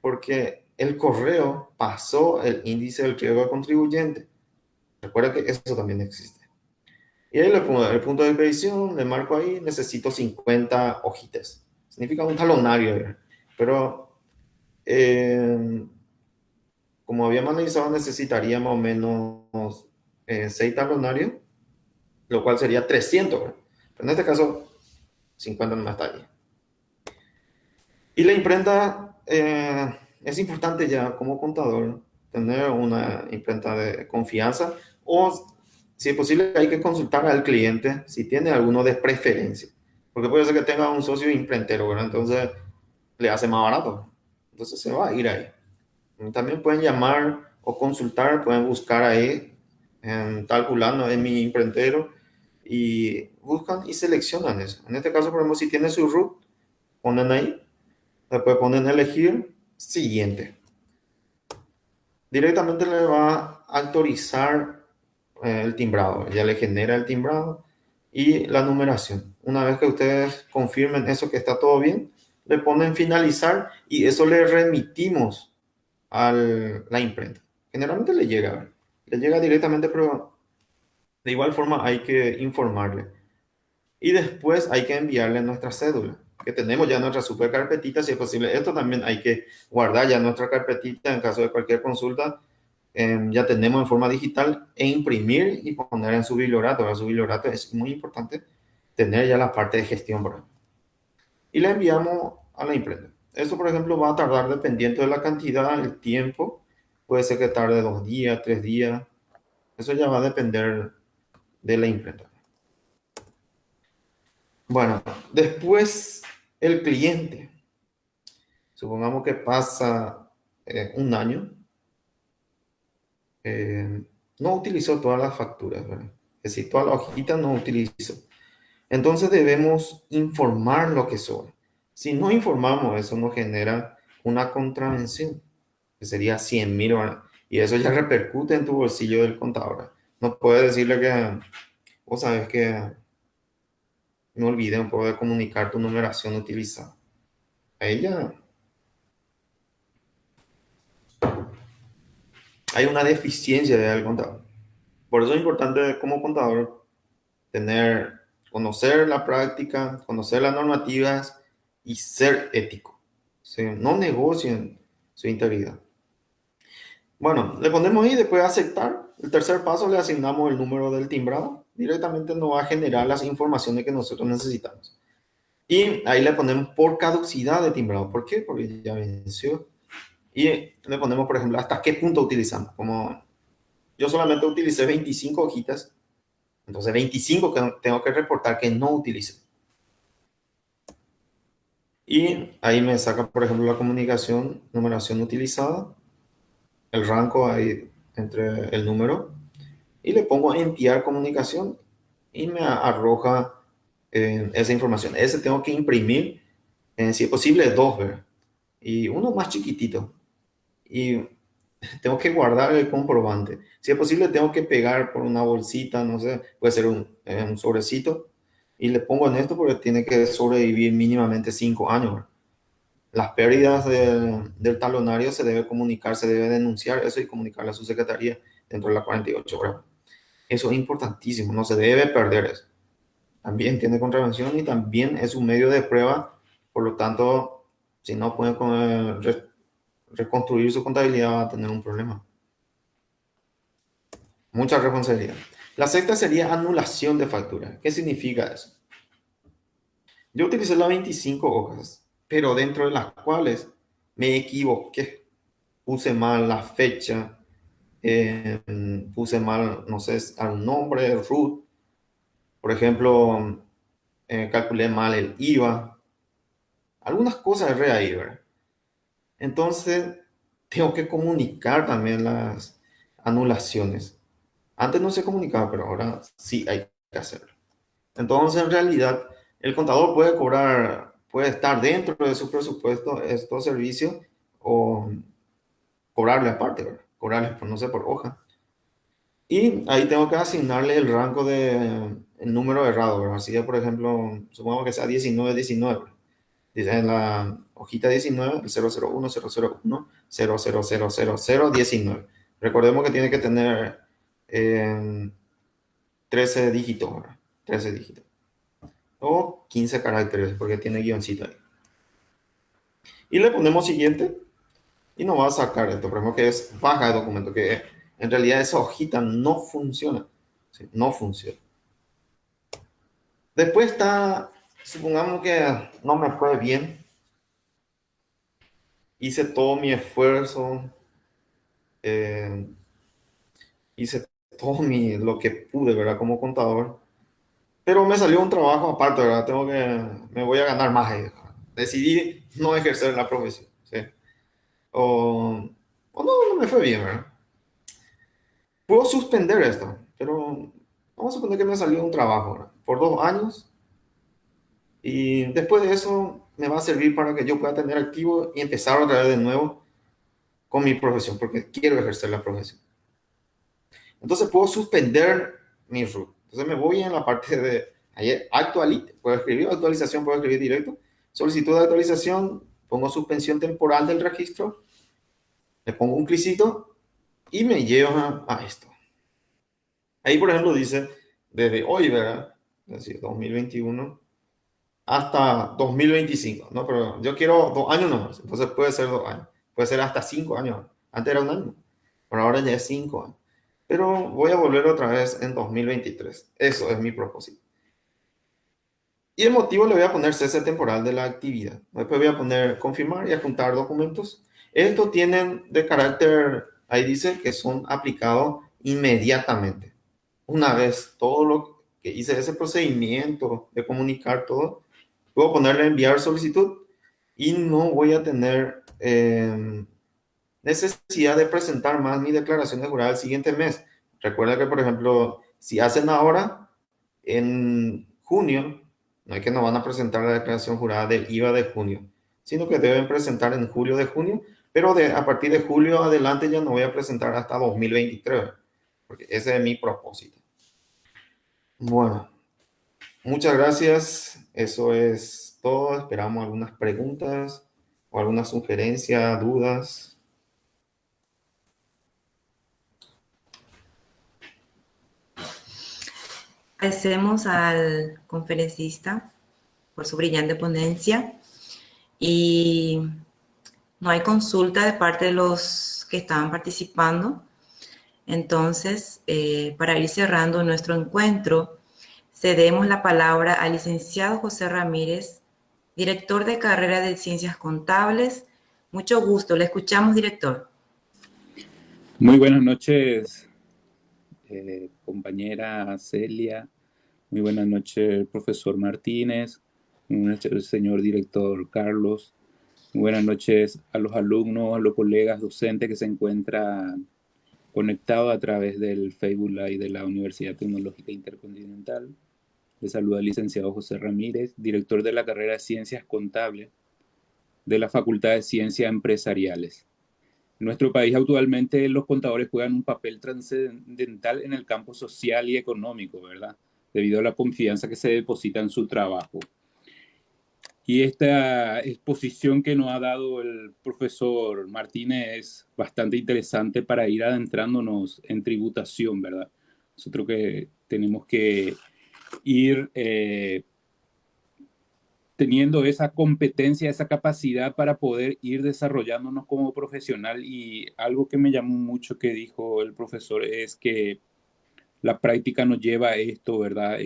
Porque el correo pasó el índice del riesgo del contribuyente. Recuerda que eso también existe. Y ahí le pongo el punto de expedición, le marco ahí, necesito 50 hojitas. Significa un talonario, ¿verdad? Pero como habíamos analizado, necesitaría más o menos 6 talonarios, lo cual sería 300, ¿verdad? Pero en este caso, 50 no está ahí. Y la imprenta, es importante ya como contador tener una imprenta de confianza o, si es posible, hay que consultar al cliente si tiene alguno de preferencia. Porque puede ser que tenga un socio imprentero, ¿verdad? Entonces le hace más barato. Entonces se va a ir ahí. También pueden llamar o consultar, pueden buscar ahí, calculando en mi imprentero y buscan y seleccionan eso. En este caso, por ejemplo, si tiene su root, ponen ahí. Después ponen elegir siguiente. Directamente le va a autorizar el timbrado. Ya le genera el timbrado y la numeración. Una vez que ustedes confirmen eso que está todo bien, le ponen finalizar y eso le remitimos a la imprenta. Generalmente le llega directamente, pero de igual forma hay que informarle. Y después hay que enviarle nuestra cédula, que tenemos ya nuestra super carpetita, si es posible. Esto también hay que guardar ya nuestra carpetita en caso de cualquier consulta. Ya tenemos en forma digital e imprimir y poner en su bibliorato. Ahora, su bibliorato es muy importante tener ya la parte de gestión por ahí. Y le enviamos a la imprenta. Esto, por ejemplo, va a tardar dependiendo de la cantidad, el tiempo. Puede ser que tarde 2 días, 3 días. Eso ya va a depender de la imprenta. Bueno, después el cliente. Supongamos que pasa un año, no utilizó todas las facturas, ¿verdad? Es decir, toda la hojita no utilizó. Entonces debemos informar lo que sobra. Si no informamos, eso nos genera una contravención, que sería 100.000, ¿verdad? Y eso ya repercute en tu bolsillo del contador. No puedes decirle que, vos sabes que me olvidé un poco de comunicar tu numeración utilizada. Ahí ya hay una deficiencia del contador. Por eso es importante como contador conocer la práctica, conocer las normativas y ser ético. ¿Sí? No negocien su integridad. Bueno, le ponemos ahí, después de aceptar. El tercer paso, le asignamos el número del timbrado. Directamente nos va a generar las informaciones que nosotros necesitamos. Y ahí le ponemos por caducidad de timbrado. ¿Por qué? Porque ya venció. Y le ponemos, por ejemplo, hasta qué punto utilizamos. Como yo solamente utilicé 25 hojitas, entonces 25 que tengo que reportar que no utilicé. Y ahí me saca, por ejemplo, la comunicación, numeración utilizada, el rango ahí entre el número, y le pongo enviar comunicación y me arroja esa información. Ese tengo que imprimir, si es posible, dos, ¿verdad? Y uno más chiquitito. Y tengo que guardar el comprobante. Si es posible, tengo que pegar por una bolsita, no sé, puede ser un sobrecito. Y le pongo en esto porque tiene que sobrevivir mínimamente 5 años, ¿verdad? Las pérdidas del talonario se debe comunicar, se debe denunciar eso y comunicarle a su secretaría dentro de las 48 horas. Eso es importantísimo, no se debe perder eso. También tiene contravención y también es un medio de prueba, por lo tanto, si no puede reconstruir su contabilidad va a tener un problema. Mucha responsabilidad. La sexta sería anulación de factura. ¿Qué significa eso? Yo utilicé las 25 hojas, pero dentro de las cuales me equivoqué. Puse mal la fecha, puse mal, no sé, algún nombre, root. Por ejemplo, calculé mal el IVA. Algunas cosas erré ahí, ¿verdad? Entonces, tengo que comunicar también las anulaciones. Antes no se comunicaba, pero ahora sí hay que hacerlo. Entonces, en realidad, el contador puede cobrar, puede estar dentro de su presupuesto estos servicios o cobrarle aparte, ¿verdad? Cobrarle, por, no sé, por hoja. Y ahí tengo que asignarle el rango el número errado, ¿verdad? Así que, por ejemplo, supongamos que sea 1919. Dice en la hojita 19, el 001, 001, 0000019. Recordemos que tiene que tener 13 dígitos, ¿verdad? 13 dígitos. O 15 caracteres, porque tiene guioncito ahí. Y le ponemos siguiente y nos va a sacar esto. Por ejemplo, que es baja de documento, que en realidad esa hojita no funciona. ¿Sí? No funciona. Después está, supongamos que no me fue bien. Hice todo mi esfuerzo, eh, hice todo lo que pude, ¿verdad? Como contador. Pero me salió un trabajo aparte, ¿verdad? Me voy a ganar más. Decidí no ejercer la profesión, ¿sí? O no me fue bien, ¿verdad? Puedo suspender esto, pero vamos a suponer que me salió un trabajo, ¿verdad? Por 2 años. Y después de eso me va a servir para que yo pueda tener activo y empezar otra vez de nuevo con mi profesión, porque quiero ejercer la profesión. Entonces puedo suspender mi root. Entonces me voy en la parte de puedo escribir actualización, puedo escribir directo. Solicitud de actualización, pongo suspensión temporal del registro, le pongo un clicito y me lleva a esto. Ahí, por ejemplo, dice desde hoy, ¿verdad? Es decir, 2021 hasta 2025, ¿no? Pero yo quiero 2 años nomás, entonces puede ser 2 años, puede ser hasta 5 años. Antes era un año, pero ahora ya es 5 años. Pero voy a volver otra vez en 2023. Eso es mi propósito. Y el motivo le voy a poner cese temporal de la actividad. Después voy a poner confirmar y adjuntar documentos. Estos tienen de carácter, ahí dice que son aplicados inmediatamente. Una vez todo lo que hice ese procedimiento de comunicar todo, puedo ponerle enviar solicitud y no voy a tener necesidad de presentar más mi declaración de jurada el siguiente mes. Recuerda que, por ejemplo, si hacen ahora, en junio, no es que no van a presentar la declaración jurada del IVA de junio, sino que deben presentar en julio de junio, pero a partir de julio adelante ya no voy a presentar hasta 2023, porque ese es mi propósito. Bueno, muchas gracias. Eso es todo. Esperamos algunas preguntas o alguna sugerencia, dudas. Agradecemos al conferencista por su brillante ponencia y no hay consulta de parte de los que estaban participando. Entonces, para ir cerrando nuestro encuentro, cedemos la palabra al licenciado José Ramírez, director de carrera de Ciencias Contables. Mucho gusto, le escuchamos, director. Muy buenas noches, compañera Celia. Muy buenas noches, profesor Martínez. Muy buenas noches, señor director Carlos. Muy buenas noches a los alumnos, a los colegas docentes que se encuentran conectados a través del Facebook Live de la Universidad Tecnológica Intercontinental. Les saluda el licenciado José Ramírez, director de la carrera de Ciencias Contables de la Facultad de Ciencias Empresariales. En nuestro país actualmente los contadores juegan un papel trascendental en el campo social y económico, ¿verdad? Debido a la confianza que se deposita en su trabajo. Y esta exposición que nos ha dado el profesor Martínez es bastante interesante para ir adentrándonos en tributación, ¿verdad? Nosotros que tenemos que ir teniendo esa competencia, esa capacidad para poder ir desarrollándonos como profesional. Y algo que me llamó mucho que dijo el profesor es que la práctica nos lleva a esto, ¿verdad?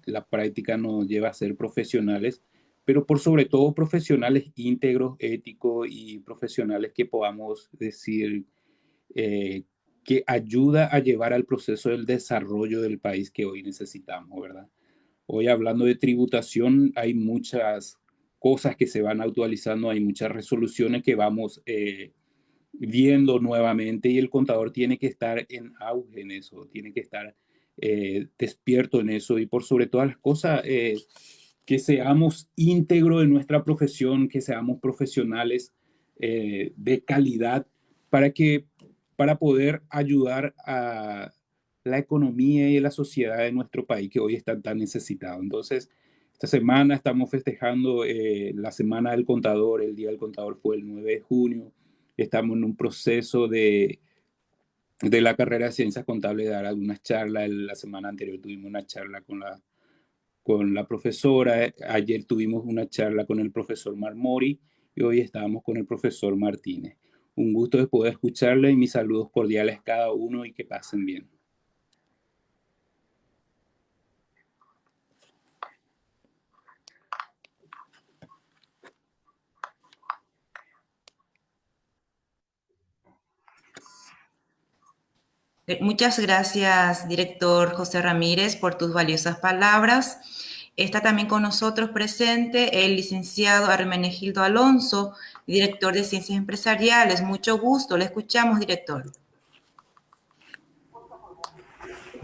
La práctica nos lleva a ser profesionales, pero por sobre todo profesionales íntegros, éticos y profesionales que podamos decir que ayuda a llevar al proceso del desarrollo del país que hoy necesitamos, ¿verdad? Hoy hablando de tributación hay muchas cosas que se van actualizando, hay muchas resoluciones que vamos viendo nuevamente y el contador tiene que estar en auge en eso, tiene que estar despierto en eso y por sobre todas las cosas que seamos íntegros en nuestra profesión, que seamos profesionales de calidad para poder ayudar a la economía y la sociedad de nuestro país que hoy están tan necesitados. Entonces, esta semana estamos festejando la Semana del Contador. El Día del Contador fue el 9 de junio. Estamos en un proceso de la carrera de Ciencias Contables, de dar algunas charlas. La semana anterior tuvimos una charla con la profesora. Ayer tuvimos una charla con el profesor Marmori y hoy estábamos con el profesor Martínez. Un gusto de poder escucharle y mis saludos cordiales a cada uno y que pasen bien. Muchas gracias, director José Ramírez, por tus valiosas palabras. Está también con nosotros presente el licenciado Hermenegildo Alonso, director de Ciencias Empresariales. Mucho gusto, le escuchamos, director.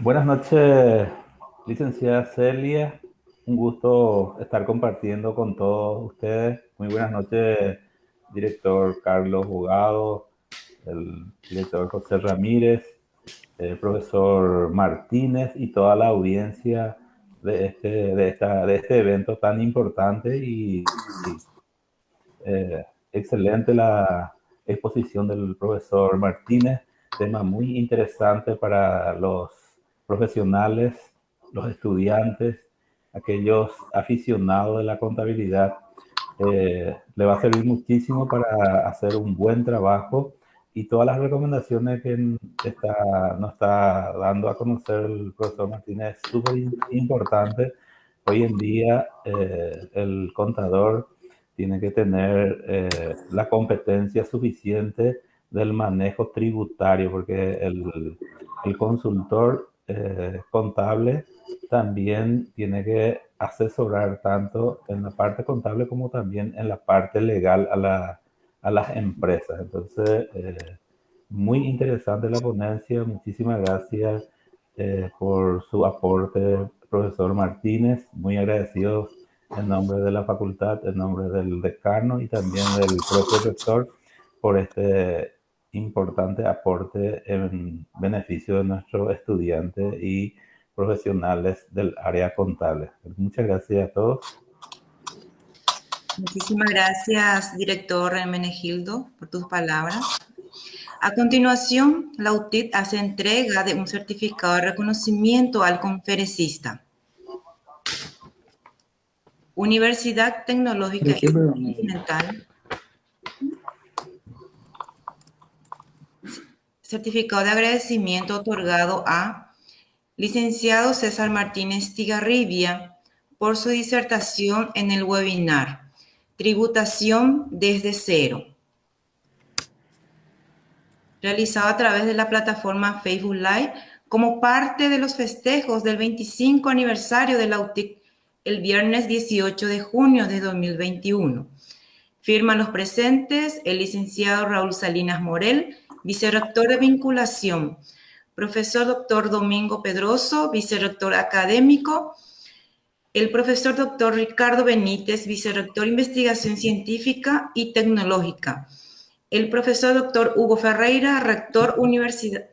Buenas noches, licenciada Celia. Un gusto estar compartiendo con todos ustedes. Muy buenas noches, director Carlos Bogado, el director José Ramírez, el profesor Martínez y toda la audiencia de este evento tan importante y excelente la exposición del profesor Martínez, tema muy interesante para los profesionales, los estudiantes, aquellos aficionados de la contabilidad. Le va a servir muchísimo para hacer un buen trabajo y todas las recomendaciones que nos está dando a conocer el profesor Martínez es súper importante. Hoy en día el contador tiene que tener la competencia suficiente del manejo tributario, porque el consultor contable también tiene que asesorar tanto en la parte contable como también en la parte legal a las empresas. Entonces, muy interesante la ponencia. Muchísimas gracias por su aporte, profesor Martínez. Muy agradecido en nombre de la facultad, en nombre del decano y también del propio rector por este importante aporte en beneficio de nuestros estudiantes y profesionales del área contable. Muchas gracias a todos. Muchísimas gracias, director Hermenegildo, por tus palabras. A continuación, la UTIC hace entrega de un certificado de reconocimiento al conferencista. Universidad Tecnológica Continental. Certificado de agradecimiento otorgado a licenciado César Martínez Tigarribia por su disertación en el webinar Tributación desde cero, realizado a través de la plataforma Facebook Live como parte de los festejos del 25 aniversario de la UTIC el viernes 18 de junio de 2021. Firman los presentes el licenciado Raúl Salinas Morel, vicerrector de vinculación, profesor doctor Domingo Pedroso, vicerrector académico, el profesor doctor Ricardo Benítez, vicerrector de investigación científica y tecnológica, el profesor doctor Hugo Ferreira, rector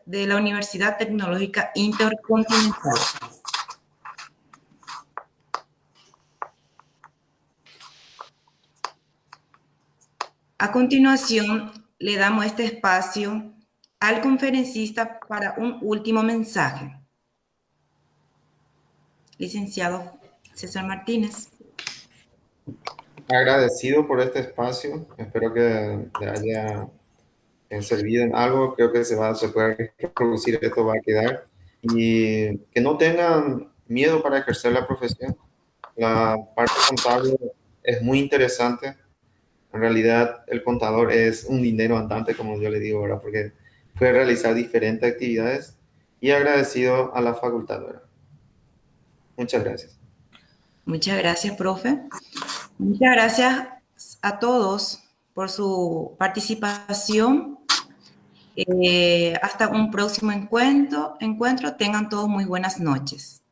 de la Universidad Tecnológica Intercontinental. A continuación, le damos este espacio al conferencista para un último mensaje. Licenciado César Martínez. Agradecido por este espacio. Espero que le haya servido en algo. Creo que se puede reproducir, esto va a quedar. Y que no tengan miedo para ejercer la profesión. La parte contable es muy interesante. En realidad, el contador es un dinero andante, como yo le digo ahora, porque puede realizar diferentes actividades, y agradecido a la facultad, ¿verdad? Muchas gracias. Muchas gracias, profe. Muchas gracias a todos por su participación. Hasta un próximo encuentro. Tengan todos muy buenas noches.